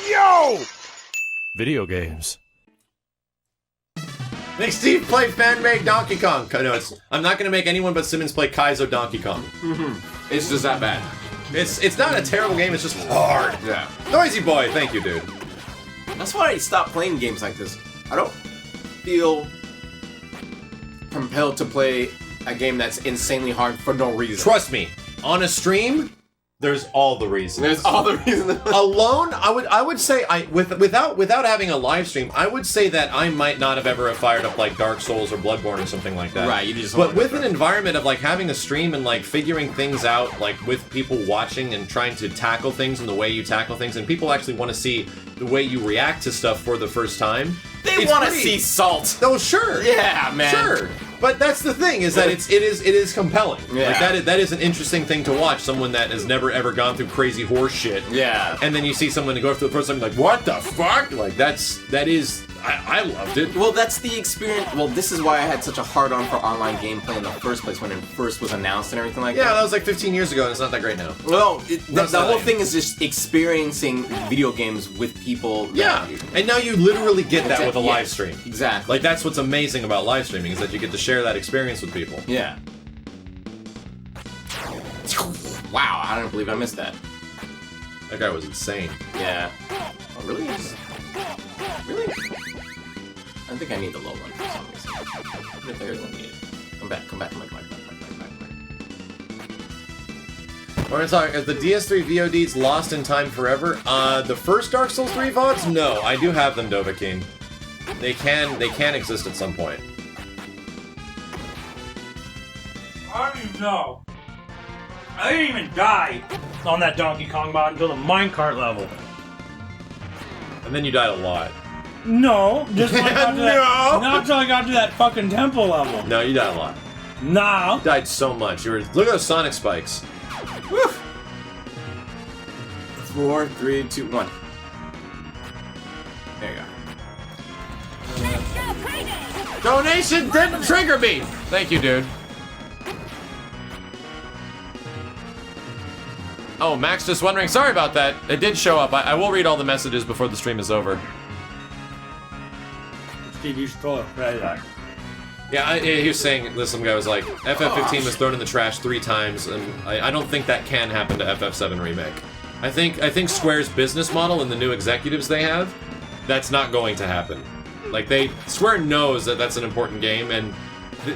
Yo! Video games. Make Steve play fan-made Donkey Kong. No, I'm not going to make anyone but Simmons play Kaizo Donkey Kong. It's just that bad. It's not a terrible game, it's just hard. Yeah. Noisy boy, thank you, dude. That's why I stopped playing games like this. I don't feel compelled to play a game that's insanely hard for no reason. Trust me, on a stream, there's all the reasons. There's all the reasons. Alone, I would say without having a live stream, I would say that I might not have ever fired up like Dark Souls or Bloodborne or something like that. Right, you just. But with an environment of like having a stream and like figuring things out, like with people watching and trying to tackle things and the way you tackle things, and people actually want to see the way you react to stuff for the first time. They want to see salt. Oh, sure. Yeah, man. Sure. But that's the thing, is that it is compelling. Yeah. Like that is an interesting thing to watch. Someone that has never ever gone through crazy horse shit. Yeah. And then you see someone to go through the first time, like, what the fuck? Like I loved it. Well, that's the experience. Well, this is why I had such a hard-on for online gameplay in the first place when it first was announced and everything like that. Yeah, that was like 15 years ago, and it's not that great now. Well, the whole thing is just experiencing video games with people. Yeah, and now you literally get that with a live Yes, stream. Exactly. Like, that's what's amazing about live streaming, is that you get to share that experience with people. Yeah. Wow, I don't believe I missed that. That guy was insane. Yeah. Oh, really? Really? I think I need the low one for some reason. I think I don't need it. Come back. We're gonna talk, is the DS3 VODs lost in time forever? The first Dark Souls 3 VODs? No, I do have them, Dovahkiin. They can exist at some point. How do you know? I didn't even die on that Donkey Kong mod until the minecart level. And then you died a lot. No, just when I got to No! that, not until I got to that fucking temple level. No, you died a lot. Nah. You died so much. Look at those Sonic spikes. Woo! 4, 3, 2, 1. There you go. Donation didn't trigger me! Thank you, dude. Oh, Max just wondering. Sorry about that. It did show up. I will read all the messages before the stream is over. Steve, you should throw it right there. Yeah, he was saying, some guy was like, FF15 was thrown in the trash 3 times, and I don't think that can happen to FF7 Remake. I think Square's business model and the new executives they have, that's not going to happen. Like, Square knows that that's an important game, and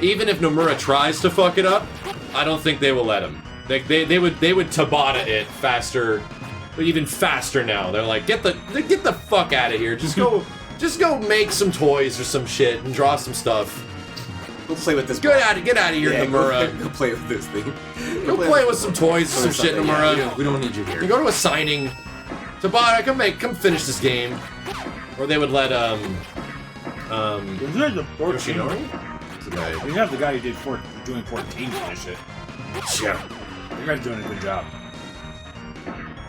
even if Nomura tries to fuck it up, I don't think they will let him. They would Tabata it faster, but even faster now. They're like, get the fuck out of here. Just go make some toys or some shit and draw some stuff. Go play with this. Get out of here, Nomura. Go play with this thing. Go play with some toys or some shit, Nomura. Yeah, we don't need you here. You go to a signing. Tabata, come finish this game. Or they would let Yoshinori? What's the guy? You have the guy who did doing 14 finish it. Yeah. You guys doing a good job.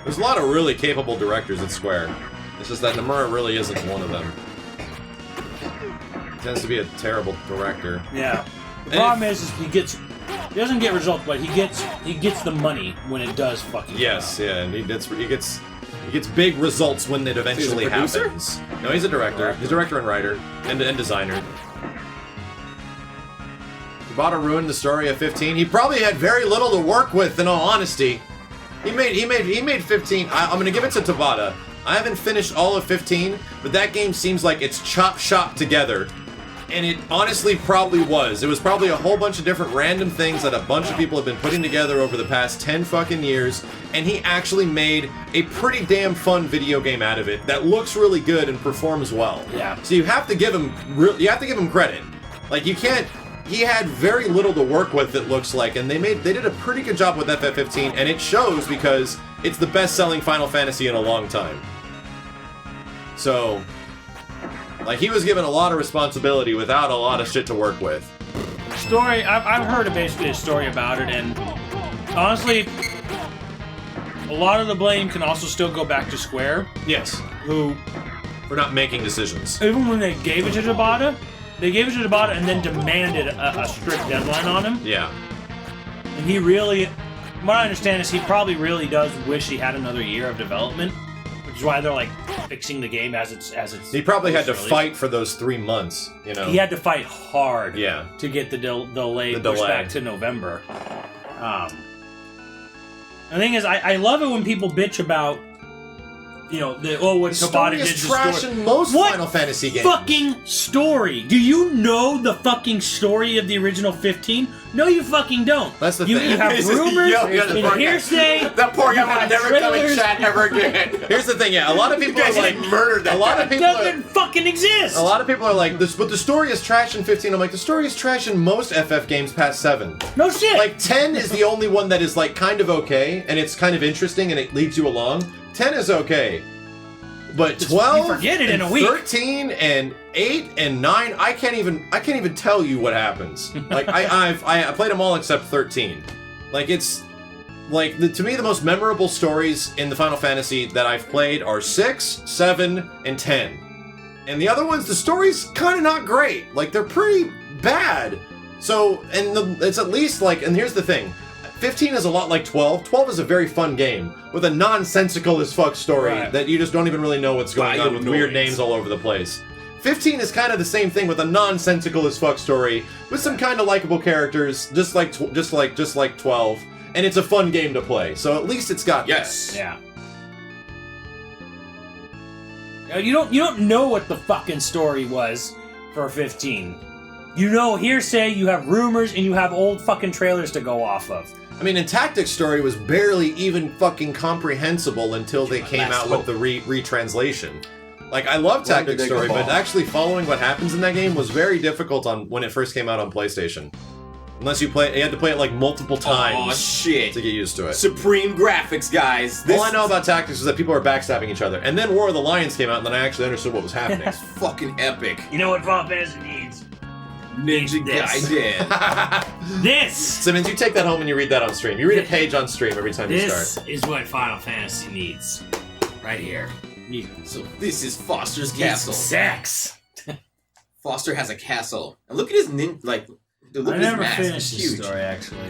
There's a lot of really capable directors at Square. It's just that Nomura really isn't one of them. He tends to be a terrible director. Yeah. The problem is he doesn't get results, but he gets the money when it does fucking. Yes, yeah, and he gets big results when it eventually happens. No, he's a director. He's a director and writer and designer. Tabata ruined the story of 15. He probably had very little to work with, in all honesty. He made 15. I'm gonna give it to Tabata. I haven't finished all of 15, but that game seems like it's chop together. And it honestly probably was. It was probably a whole bunch of different random things that a bunch of people have been putting together over the past 10 fucking years, and he actually made a pretty damn fun video game out of it that looks really good and performs well. Yeah. So you have to give him credit. Like, you can't. He had very little to work with, it looks like, and they did a pretty good job with FF15, and it shows because it's the best-selling Final Fantasy in a long time. So, like, he was given a lot of responsibility without a lot of shit to work with. Story, I've heard basically a story about it, and honestly, a lot of the blame can also still go back to Square. Yes. Who, for not making decisions. Even when they gave it to Tabata, and then demanded a strict deadline on him. Yeah. And he really, what I understand is he probably really does wish he had another year of development. which is why they're like fixing the game as it's. He probably had to released. fight for those 3 months, you know. He had to fight hard. Yeah. To get the delay pushed back to November. The thing is, I love it when people bitch about, you know, what The Tabata story did is to trash story. in most What Final Fantasy games. Fucking story. Do you know the fucking story of the original 15? No, you fucking don't. That's the you, thing. You have rumors and hearsay. That poor guy you will have never come in trailers. chat ever again. Here's the thing, yeah, a lot of people You guys are like, murdered that a lot guy. of people Doesn't are, fucking exist. a lot of people are like, but the story is trash in 15. I'm like, the story is trash in most FF games past 7. No shit. Like, 10 is the only one that is, like, kind of okay, and it's kind of interesting, and it leads you along. 10 is okay. But 12, you forget it in and a week. 13, and 8, and 9, I can't even tell you what happens. Like, I played them all except 13. Like, it's... Like, to me, the most memorable stories in the Final Fantasy that I've played are 6, 7, and 10. And the other ones, the story's kind of not great. Like, they're pretty bad. So, and it's at least, like... And here's the thing. 15 is a lot like 12. 12 is a very fun game with a nonsensical as fuck story that you just don't even really know what's going on with weird names all over the place. 15 is kind of the same thing with a nonsensical as fuck story with some kind of likable characters, just like 12, and it's a fun game to play. So at least it's got that. Yeah. You don't know what the fucking story was for 15. You know hearsay, you have rumors, and you have old fucking trailers to go off of. I mean, and Tactics story was barely even fucking comprehensible until they came out with the retranslation. Like, I love Tactics story, but actually following what happens in that game was very difficult when it first came out on PlayStation. Unless you had to play it like multiple times. Oh shit! To get used to it. Supreme graphics, guys. All I know about Tactics is that people are backstabbing each other, and then War of the Lions came out, and then I actually understood what was happening. It's fucking epic. You know what Final Fantasy needs? Ninja Gaiden. This! Simmons, you take that home and you read that on stream. You read a page on stream every time you start. This is what Final Fantasy needs. Right here. So this is Foster's Needs castle. sex. Foster has a castle. And look at his like. Look I at his never mask. finished It's this huge. story, actually.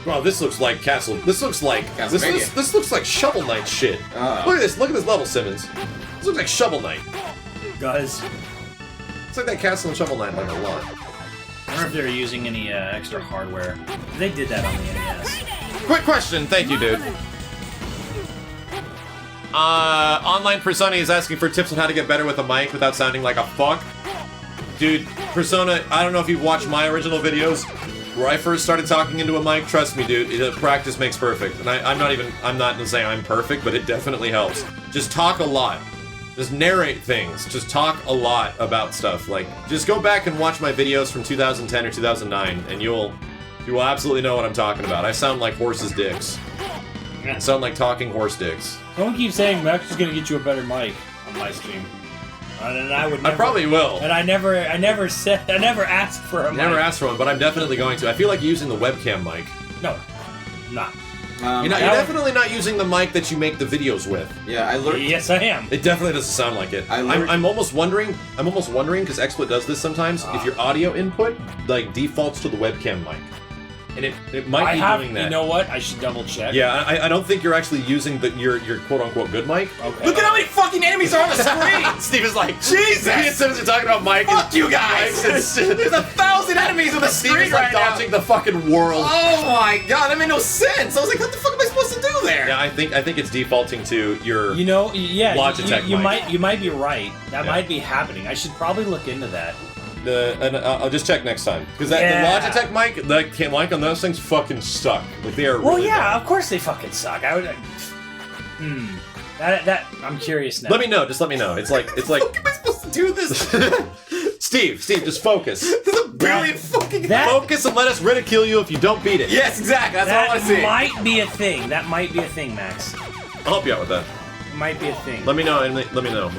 Bro, this looks like Castle. This looks like this looks like Shovel Knight shit. Look at this. Look at this level, Simmons. This looks like Shovel Knight. Guys, It's like that Castle and Shovel Knight like a lot. I wonder if they were using any extra hardware. They did that on the NES. Quick question. Thank you, dude. Online Persona is asking for tips on how to get better with a mic without sounding like a fuck. Dude, Persona, I don't know if you've watched my original videos where I first started talking into a mic. Trust me, dude, practice makes perfect. And I'm not saying I'm perfect, but it definitely helps. Just talk a lot. Just narrate things. Just talk a lot about stuff. Like, just go back and watch my videos from 2010 or 2009, and you will absolutely know what I'm talking about. I sound like horses' dicks. I sound like talking horse dicks. Someone keeps saying Max is gonna get you a better mic on my stream. And I would never, I probably will. And I never asked for a mic. Never asked for one, but I'm definitely going to. I feel like you're using the webcam mic. No, I'm not. You're definitely not using the mic that you make the videos with. Yeah, I learned. Yes, I am. It definitely doesn't sound like it. I'm almost wondering, because XSplit does this sometimes, if your audio input, like, defaults to the webcam mic. And it might be doing that. You know what? I should double check. Yeah, I don't think you're actually using your quote-unquote good mic. Okay. Look at how many fucking enemies are on the screen! Steve is like, Jesus! Me and Simmons are talking about Mike. Fuck you guys! There's 1,000 enemies on the Steve screen is like right now! dodging the fucking world. Oh my god, that made no sense! I was like, what the fuck am I supposed to do there? Yeah, I think it's defaulting to your You know, yeah, Logitech you mic. might be right. That might be happening. I should probably look into that. and I'll just check next time. Because the Logitech mic, the mic on those things fucking suck. Like, they are really Well, yeah, bad. of course they fucking suck. I would. That I'm curious now. Let me know. Just let me know. It's like. What am I supposed to do this? Steve, just focus. This is a brilliant fucking. Focus and let us ridicule you if you don't beat it. Yes, exactly. That's all I want to see. That might be a thing. That might be a thing, Max. I'll help you out with that. Might be a thing. Let me know. And let me know.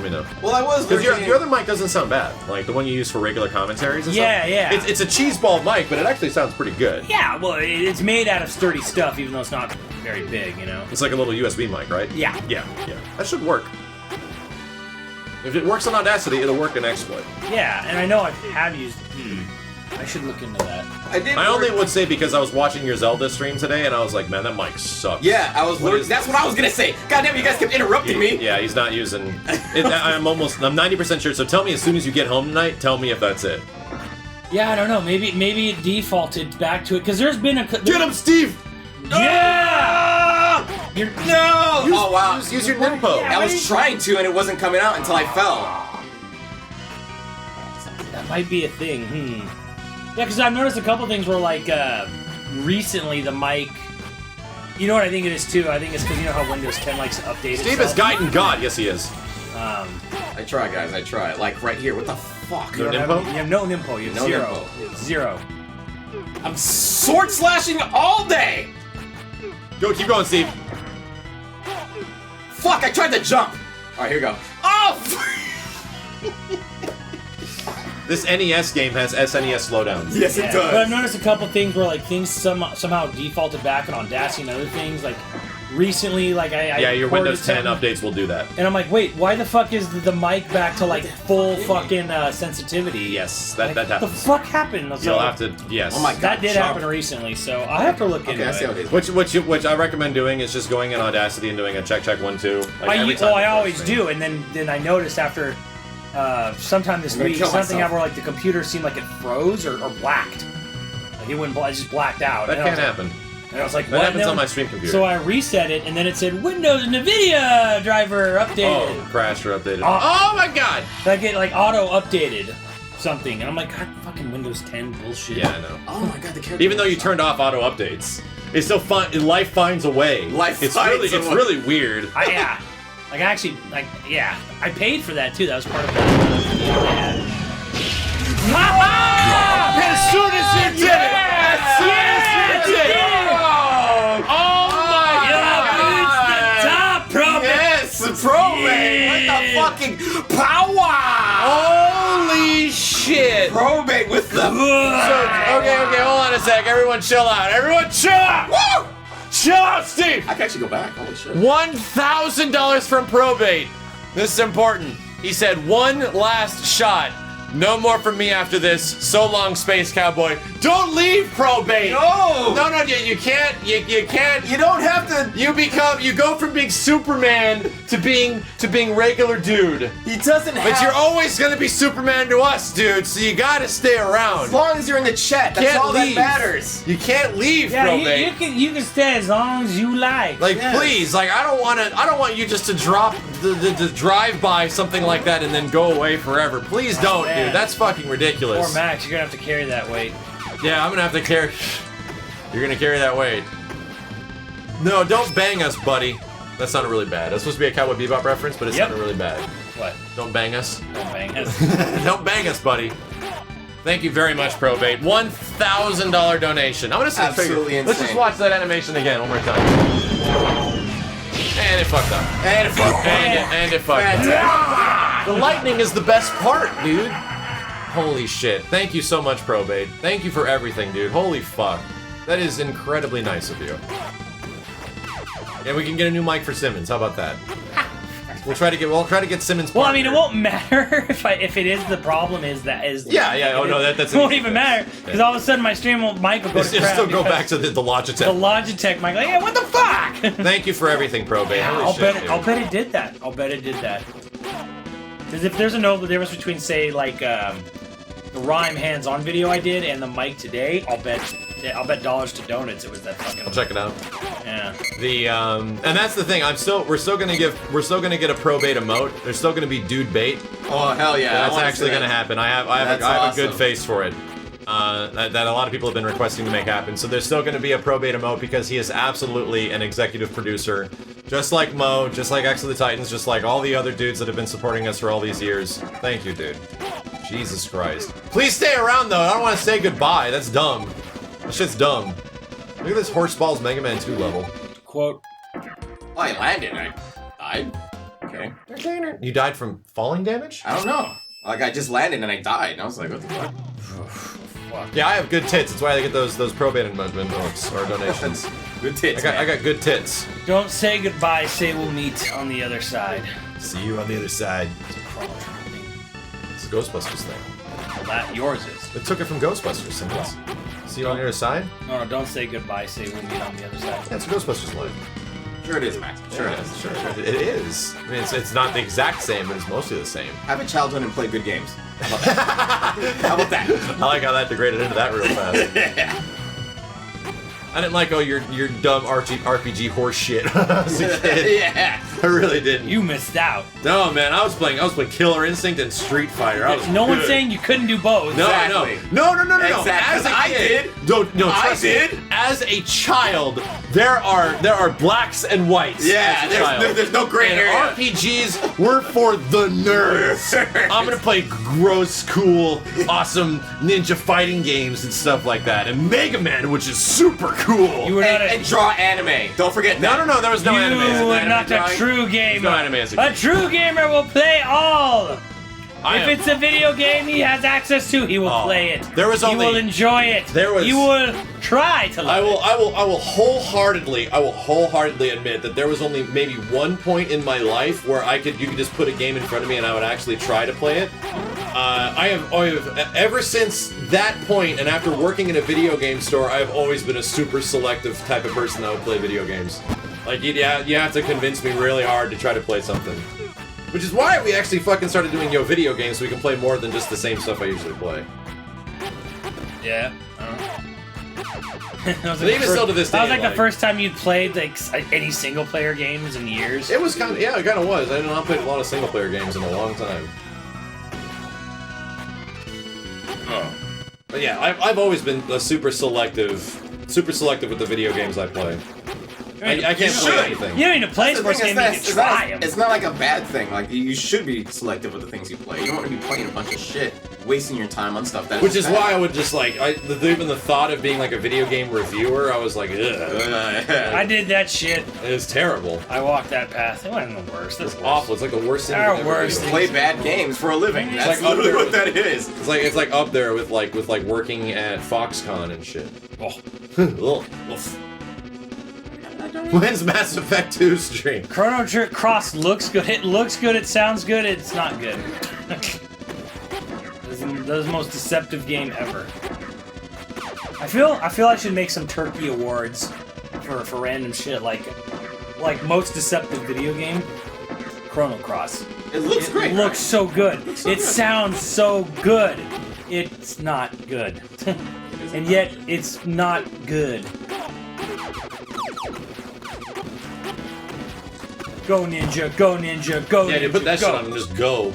Well, I was Because working. your other mic doesn't sound bad. Like the one you use for regular commentaries and Yeah, stuff. yeah. It's a cheeseball mic, but it actually sounds pretty good. Yeah, well, it's made out of sturdy stuff, even though it's not very big, you know? It's like a little USB mic, right? Yeah. Yeah. That should work. If it works on Audacity, it'll work in XSplit. Yeah, and I know I have used... I I should look into that. I only would say because I was watching your Zelda stream today, and I was like, man, that mic sucks. Yeah, that's what I was gonna say. God damn, you guys kept interrupting me. Yeah, he's not using. I'm 90% sure. So tell me as soon as you get home tonight. Tell me if that's it. Yeah, I don't know. Maybe it defaulted back to it because there's been a. Get him, Steve! Yeah! No! Oh wow! Use your Nimpo. I was trying to, and it wasn't coming out until I fell. That might be a thing. Yeah, because I've noticed a couple things where, like, recently the mic. You know what I think it is too? I think it's because you know how Windows 10 likes to update Steve is itself. Gaiden God. Yes, he is. I try, guys. I try. Like right here. What the fuck? No You Nimpo? have no Nimpo. You have No zero. Nimpo. You have zero. I'm sword slashing all day. Go, keep going, Steve. Fuck! I tried to jump. All right, here we go. Oh! This NES game has SNES slowdowns. Yes, Yeah. it does. But I've noticed a couple things where like things somehow defaulted back on Audacity and other things. Like recently, like I Yeah, your recorded Windows 10 something, updates will do that. and I'm like, wait, why the fuck is the mic back to like full fucking sensitivity? Yes, that Like, happens. What the fuck happened? So, You'll have to. Yes. Oh my god. that did jump. happen recently, so I have to look into Okay, I see how it. it is. Which I recommend doing is just going in Audacity and doing a check 1 2. Like every time I before always stream. do, and then I noticed after sometime this I'm gonna week kill something myself. happened where like the computer seemed like it froze or blacked. Like it wouldn't, it just blacked out. That And I can't was happen. like- And I was like, That what? happens And on then- my stream computer. So I reset it, and then it said Windows NVIDIA driver updated. Oh, crashed or updated. Oh. Oh my god! I get like auto updated something, and I'm like, God, fucking Windows 10 bullshit. Yeah, I know. Oh my god, the character. Even though you turned off auto updates, it's still fun. Life finds a way. Life it's finds a it's way. really weird. Yeah. Like I actually, like, yeah, I paid for that too. That was part of the. As soon as you did it! As soon as you did it! Oh my god! Top problem. Yes, probate with the fucking power. Holy shit! Probate with the. Okay, hold on a sec. Everyone chill out. Everyone chill out! Woo! Chill out, Steve! I can actually go back. Holy shit. $1,000 from probate. This is important. He said one last shot. No more from me after this. So long, Space Cowboy. Don't leave, probate. No, you can't. You can't. You don't have to. You go from being Superman to being regular dude. He doesn't have. But you're always gonna be Superman to us, dude. So you gotta stay around. As long as you're in the chat, that's Can't all leave. that matters. You can't leave, Yeah, probate. you can stay as long as you like. Like, Yes. please, like, I don't want you just to drop the drive by something like that and then go away forever. Please don't, man. dude. That's fucking ridiculous. Poor Max, you're gonna have to carry that weight. Yeah, I'm gonna have to carry. You're gonna carry that weight. No, don't bang us, buddy. That sounded really bad. That's supposed to be a Cowboy Bebop reference, but it Yep. sounded really bad. What? Don't bang us. Don't bang us. Don't bang us, buddy. Thank you very much, Probate. $1,000 donation. I'm gonna say Absolutely Let's just insane. watch that animation again one more time. And it fucked up. And fuck. And it fucked up. The lightning is the best part, dude. Holy shit. Thank you so much, Probate. Thank you for everything, dude. Holy fuck. That is incredibly nice of you. And we can get a new mic for Simmons. How about that? We'll try to get Simmons. Well, I mean, it partnered. won't matter if it is the problem is that is. Yeah. Oh no, that's. It won't even matter because all of a sudden my stream mic will go to It'll crap still go because back to the the Logitech. Logitech mic. Like, yeah, what the fuck? Thank you for everything, Probate. Holy shit, dude. I'll bet it did that. I'll bet it did that. Because if there's a notable difference between, say, like the Rhyme hands-on video I did and the mic today, I'll bet dollars to donuts it was that fucking. I'll check it out. Yeah. The and that's the thing. We're still gonna get a Probate emote. There's still gonna be dude bait. Oh hell yeah! That's actually gonna happen. I have That's a good awesome. face for it. That a lot of people have been requesting to make happen. So there's still going to be a Probate emote because he is absolutely an executive producer, just like Mo, just like X of the Titans, just like all the other dudes that have been supporting us for all these years. Thank you, dude. Jesus Christ. Please stay around though. I don't want to say goodbye. That's dumb. That shit's dumb. Look at this Horseball's Mega Man 2 level. Quote. Oh, I landed. I died. Okay. You died from falling damage? I don't know. Like I just landed and I died. And I was like, what the fuck? Yeah, I have good tits. That's why I get those Probate emotes or donations. Good tits. I got good tits. Don't say goodbye. Say we'll meet on the other side. See you on the other side. It's a crawl tracking. It's a Ghostbusters thing. That yours is. It took it from Ghostbusters. Sometimes. See you on the other side? No, don't say goodbye. Say we'll meet on the other side. That's Ghostbusters line. Sure it is, Max. Sure it is. Sure it is. It is. I mean, it's not the exact same, but it's mostly the same. Have a childhood and play good games. How about that? How about that? I like how that degraded into that real fast. I didn't like your dumb RPG horse shit as a kid. Yeah. I really didn't. You missed out. No, man, I was playing Killer Instinct and Street Fighter. I was No one's good. saying you couldn't do both. No, Exactly. no. Exactly. As a I kid, did. No, I trust me. did. As a child, there are blacks and whites. Yeah, as a child. there's no gray And area. RPGs were for the nerds. I'm gonna play gross, cool, awesome ninja fighting games and stuff like that. And Mega Man, which is super cool. You were not And draw anime. Don't forget that. No, there was no anime. You were anime not a drawing. true gamer. No anime as a A kid. true gamer will play all. I If am- it's a video game he has access to, he will Oh, play it. there was he only- will enjoy it. there was- He will try to I love will wholeheartely admit that there was only maybe one point in my life where you could just put a game in front of me and I would actually try to play it. I have ever since that point, and after working in a video game store, I have always been a super selective type of person that would play video games. Like you have to convince me really hard to try to play something. Which is why we actually fucking started doing YoVideogames, so we can play more than just the same stuff I usually play. it. Yeah. That was But even still to this that was day, like the first time you'd played like any single player games in years. It was kind of, yeah, it kind of was. I did not play a lot of single player games in a long time. But yeah, I've always been a super selective with the video games I play. I can't play anything. You don't need to play The sports thing is games. You that can try them. it's not like a bad thing. Like, you should be selective with the things you play. You don't want to be playing a bunch of shit, wasting your time on stuff that Which is bad. why I would just like, even the thought of being like a video game reviewer, I was like, ugh. I did that shit. It was terrible. I walked that path. It wasn't the worst. It's awful. It's like the worst thing. Our you can ever worst do. Play bad games for a living. It's That's like up literally there what that is. It's like up there with working at Foxconn and shit. Oh. Ugh. When's Mass Effect 2 stream? Chrono Trigger Cross looks good. It looks good. It sounds good. It's not good. This is the most deceptive game ever. I feel I should make some turkey awards for random shit like most deceptive video game. Chrono Cross. It looks great. It looks so good. so It good. sounds so good. It's not good. And yet it's not good. Go ninja, go ninja, go Yeah, ninja, you put that go. shit on and just go.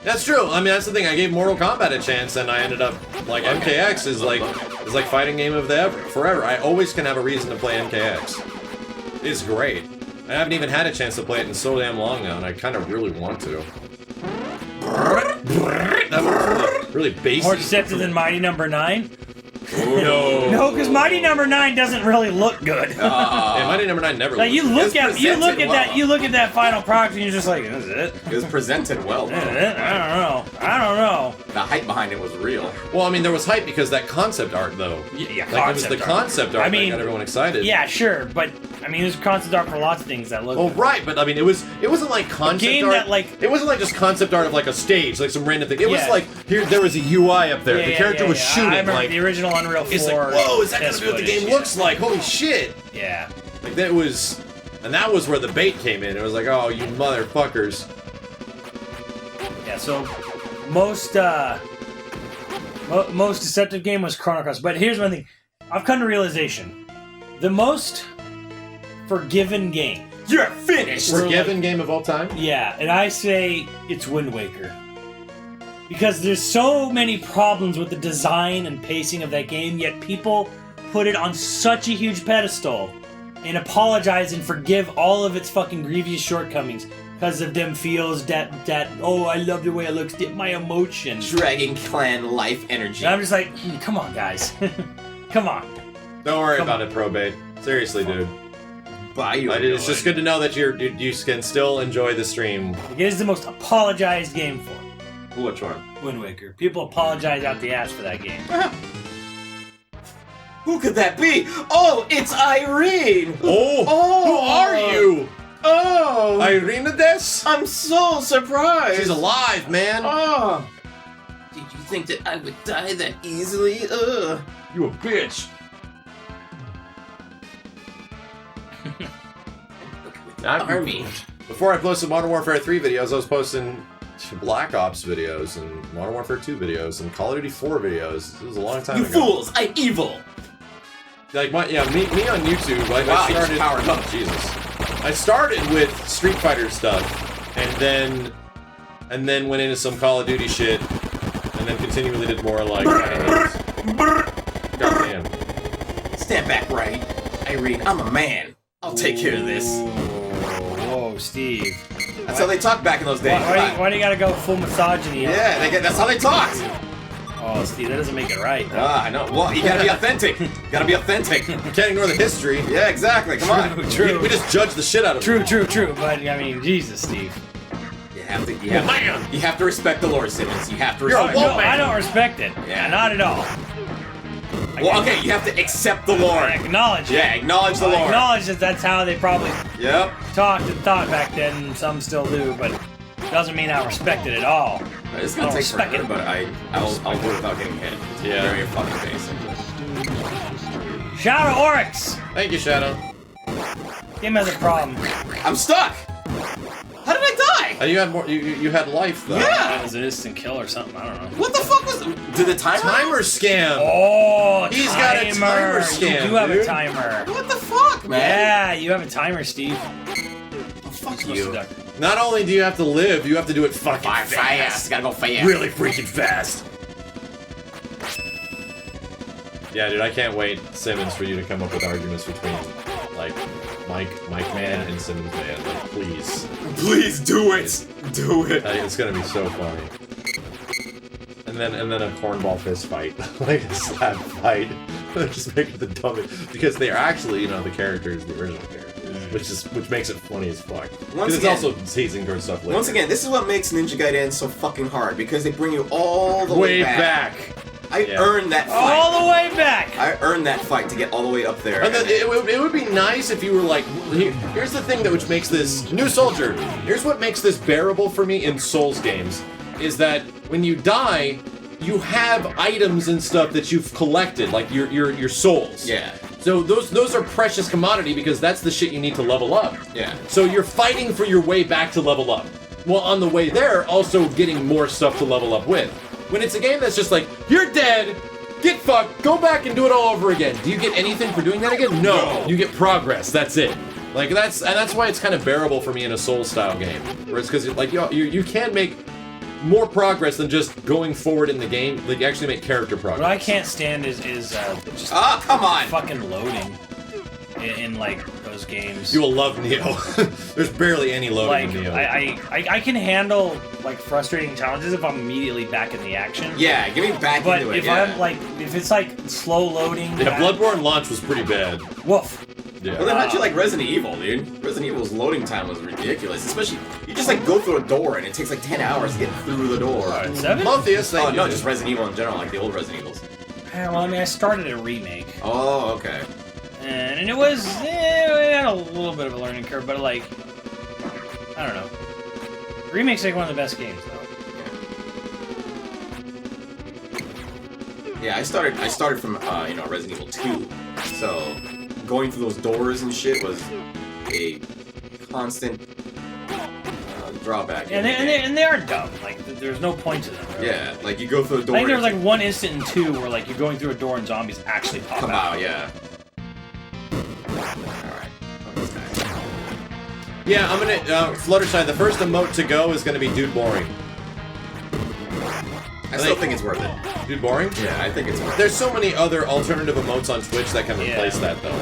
That's true. I mean, that's the thing. I gave Mortal Kombat a chance, and I ended up like MKX is like fighting game of the forever. I always can have a reason to play MKX. It's great. I haven't even had a chance to play it in so damn long now, and I kind of really want to. That was really basic. More deceptive than Mighty Number 9? No. No, because Mighty Number 9 doesn't really look good. Yeah, Mighty Number 9 never. Like you looked look It's at presented well. you look at that final product and you're just like, is it? It was presented well. Is though. it? I don't know. The hype behind it was real. Well, I mean, there was hype because that concept art, though. Yeah, Like, it was the concept art I mean, that got everyone excited. Yeah, sure, but I mean, there's concept art for lots of things that look. Oh good. right, but I mean, it wasn't like concept game art. that, like- it wasn't like just concept art of like a stage, like some random thing. It was Yeah. like there was a UI up there. Yeah, the yeah, character yeah, was yeah. shooting. I remember like the original Unreal 4. it's like, whoa, is that gonna test be what the footage, game yeah. looks like? Holy shit! Yeah. Like that was, and that was where the bait came in. It was like, oh, you motherfuckers. Yeah, so most deceptive game was Chrono Cross. But here's one thing. I've come to realization. The most forgiven game. You're finished! Forgiven game of all time. Yeah, and I say it's Wind Waker. Because there's so many problems with the design and pacing of that game, yet people put it on such a huge pedestal and apologize and forgive all of its fucking grievous shortcomings because of them feels that oh, I love the way it looks, my emotions. Dragon Clan life energy. And I'm just like, come on, guys. Come on. Don't worry Come about it, Probate. Seriously, dude. Buy you. It's just good to know that you can still enjoy the stream. It is the most apologized game for Which one? Wind Waker. People apologize out the ass for that game. Who could that be? Oh, it's Irene! Oh, Oh! who are you? Oh! Irene this? I'm so surprised. She's alive, man. Oh. Did you think that I would die that easily? Ugh. You a bitch. Army. Before I posted Modern Warfare 3 videos, I was posting Black Ops videos and Modern Warfare 2 videos and Call of Duty 4 videos. This was a long time You ago. fools! I'm evil. Like me on YouTube. Like Wow, I you just started. powered up. Jesus. I started with Street Fighter stuff, and then went into some Call of Duty shit, and then continually did more like. Goddamn. Stand back, right? Irene, I'm a man. I'll take care of this. Whoa, Steve. That's how they talked back in those days. Why do you gotta go full misogyny? Yeah, that's how they talked. Oh, Steve, that doesn't make it right. Though. I know. Well, you gotta be authentic. Gotta be authentic. Can't ignore the history. Yeah, exactly. Come on. True. We just judge the shit out of True, them. true. But I mean, Jesus, Steve. You have to respect the lore, Simmons. You have to respect No, I don't respect it. Yeah. Not at all. Well, okay, you have to accept the lore. I acknowledge it. Yeah, acknowledge the I lore. acknowledge that that's how they probably Yep. talked and thought back then, and some still do, but doesn't mean I respect it at all. It's gonna I take respect forever, it. but I'll do it without getting hit. Yeah. Very fucking basic. Shout out Oryx! Thank you, Shadow. Game has a problem. I'm stuck! How did I die? You had more. You had life though. That was an instant kill or something, I don't know. What the fuck was... Did the timer... Timer scam. Oh, He's got a timer scam, You do have dude. a timer. What the fuck, man? Yeah, you have a timer, Steve. Oh, fuck Supposed to you. duck. Not only do you have to live, you have to do it fucking Fast. Gotta go fast. Really freaking fast. Yeah, dude, I can't wait, Simmons, for you to come up with arguments between, like, Mike Man and Simmons Man. Like, please. Please do it. Do it. It's gonna be so funny. And then a cornball fist fight. Like a slap fight. Just make it the dumbest. Because they are actually, the characters, the original characters. Which makes it funny as fuck. Because it's also teasing towards stuff later. Once again, this is what makes Ninja Gaiden so fucking hard, because they bring you all the way back. I earned that fight. All the way back! I earned that fight to get all the way up there. And then it would be nice if you were like, here's the thing which makes this new soldier. Here's what makes this bearable for me in Souls games, is that when you die, you have items and stuff that you've collected, like your souls. Yeah. So those are precious commodity because that's the shit you need to level up. Yeah. So you're fighting for your way back to level up. Well, on the way there, also getting more stuff to level up with. When it's a game that's just like, you're dead, get fucked, go back and do it all over again. Do you get anything for doing that again? No. You get progress, that's it. Like, that's why it's kind of bearable for me in a Souls-style game. Whereas, because, like, you can make more progress than just going forward in the game. Like, you actually make character progress. What I can't stand is just come on! fucking loading in like those games. You will love Neo. There's barely any loading Like in Neo. I can handle like frustrating challenges if I'm immediately back in the action. Yeah, get me back But into it. if I'm like, if it's like slow loading, Yeah, Bloodborne launch was pretty bad. woof. Yeah. Well, then how'd you like Resident Evil, dude? Resident Evil's loading time was ridiculous. Especially, you just like go through a door and it takes like 10 hours to get through the door. Seven? Morpheus, Oh, thank no, you. just Resident Evil in general, like the old Resident Evils. Well, I mean, I started a remake, Oh, okay. and it was it had a little bit of a learning curve, but like, I don't know. Remake's like one of the best games, though. Yeah, I started from Resident Evil 2, so going through those doors and shit was a constant drawback. And they are dumb. Like, there's no point to them. Really. Yeah, like you go through a door. I think there was like one instant in 2 where like you're going through a door and zombies actually pop come out. out, yeah. Alright. Yeah, I'm gonna Fluttershy. The first emote to go is gonna be Dude Boring. I still think it's worth it. Dude Boring? Yeah, I think it's worth it. There's so many other alternative emotes on Twitch that can replace that though.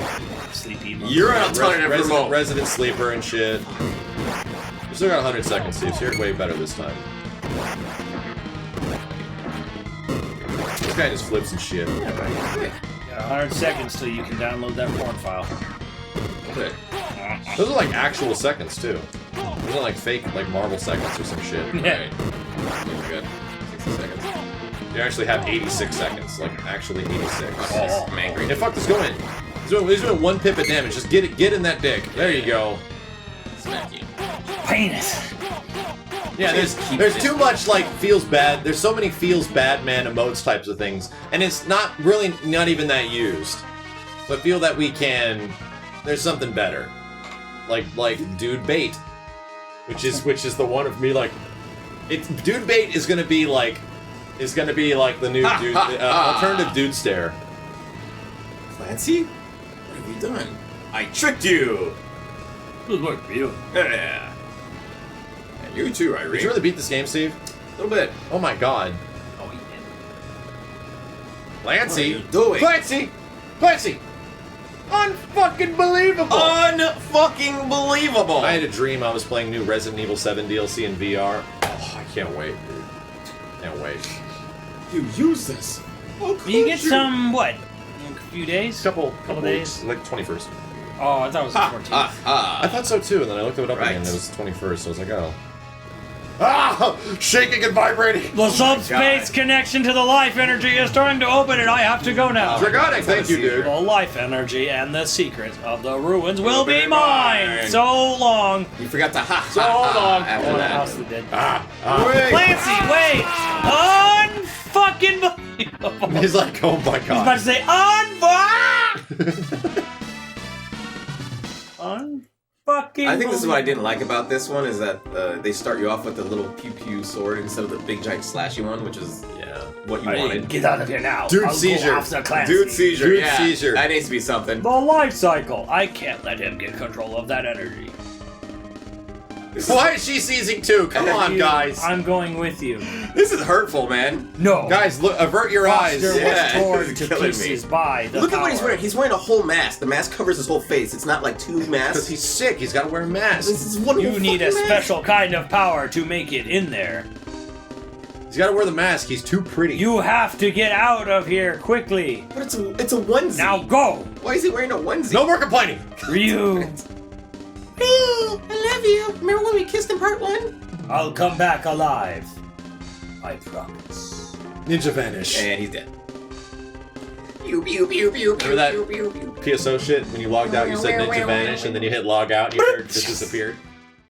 Sleepy. You're an alternative remote. Resident Sleeper and shit. You still got 100 seconds, Steve, so you're way better this time. This guy just flips and shit. Yeah, right. Got 100 seconds till you can download that porn file. Good. Those are like actual seconds too. Those are like fake, like Marvel seconds or some shit. Yeah. Right. Good. 60 seconds. You actually have 86 seconds, like actually 86. Oh, I'm angry. Yeah, fuck this, go in. He's doing 1 pip of damage. Just get in that dick. There you go. Smack you. Paint it. Yeah, there's too much like feels bad. There's so many feels bad man emotes types of things, and it's not even that used. So I feel that there's something better, like dude bait, which is the one of me like, dude bait is gonna be like the new dude alternative dude stare. Clancy, what have you done? I tricked you. Good work for you. Yeah. And you too, Irene. Did you really beat this game, Steve? A little bit. Oh my god. Oh, he did. Clancy! What are you doing? Clancy! Clancy! Unfucking believable! Unfucking believable! I had a dream I was playing new Resident Evil 7 DLC in VR. Oh, I can't wait, dude. Can't wait. You use this. Oh, You get some, what? In a few days? Couple days? weeks, like 21st. Oh, I thought it was the 14th. I thought so too, and then I looked it up Right. again and it was 21st, so I was like, oh. Ah! Shaking and vibrating! The subspace God. connection to the life energy is starting to open and I have to go now. Dragonic, thank you, dude. The life energy and the secret of the ruins will be mine. So long. You forgot to So long. after Oh, that. House of the Dead. Wait. Clancy, wait! Unfucking believable. He's like, oh my He's about god. to say unfucking. I think this is what I didn't like about this one, is that they start you off with the little pew-pew sword instead of the big giant slashy one, which is what you wanted. Get out of here now. Dude I'll go seizure. after Clancy. Dude seizure, Dude yeah. seizure. That needs to be something. The life cycle. I can't let him get control of that energy. Why is she seizing too? Come on, guys. I'm going with you. This is hurtful, man. No. Guys, look, avert your eyes. Foster Yeah, was torn it's to killing me. pieces by the Look at what he's power. wearing. He's wearing a whole mask. The mask covers his whole face. It's not like two Because masks. he's sick. He's got to wear a mask. This is one You whole need a fucking mask. special kind of power to make it in there. He's got to wear the mask. He's too pretty. You have to get out of here quickly. But it's a onesie. Now go, Why is he wearing a onesie? No more complaining. Ryu. Ryu, I love you. Remember when we kissed in part 1? I'll come back alive. I promise. Ninja vanish. And he's dead. Pew pew pew pew pew Remember that? pew pew pew. PSO shit when you logged out, you said Ninja vanish, and then you hit log out, and your character just disappeared.